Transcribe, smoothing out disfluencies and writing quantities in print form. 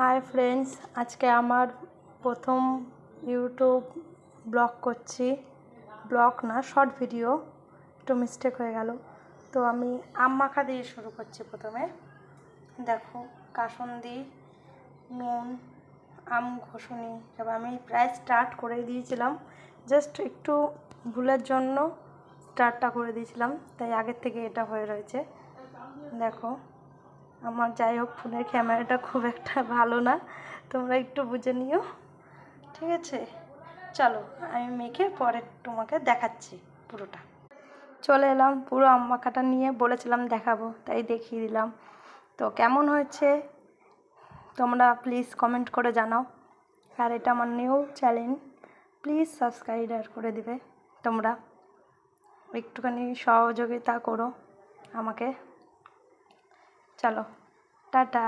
Hi friends, আজকে আমার প্রথম ইউটিউব ব্লগ করছি। ব্লগ না, শর্ট ভিডিও, একটু মিস্টেক হয়ে গেল। তো আমি আম মাখা দিয়ে শুরু করছি। প্রথমে দেখো, কাসুন্দি, নুন, আম ঘষুনি সব আমি প্রায় স্টার্ট করে দিয়েছিলাম, জাস্ট একটু ভুলের জন্য স্টার্টটা করে দিয়েছিলাম, তাই আগের থেকে এটা হয়ে রয়েছে। দেখো, আমার যাই হোক ফোনের ক্যামেরাটা খুব একটা ভালো না, তোমরা একটু বুঝে নিও, ঠিক আছে? চলো, আমি মেখে পরে তোমাকে দেখাচ্ছি পুরোটা। চলে এলাম পুরো আম মাখাটা নিয়ে, বলেছিলাম দেখাবো তাই দেখিয়ে দিলাম। তো কেমন হয়েছে তোমরা প্লিজ কমেন্ট করে জানাও। আর এটা আমার নিউ চ্যানেল, প্লিজ সাবস্ক্রাইব করে দিবে। তোমরা একটুখানি সহযোগিতা করো আমাকে। চলো, টাটা।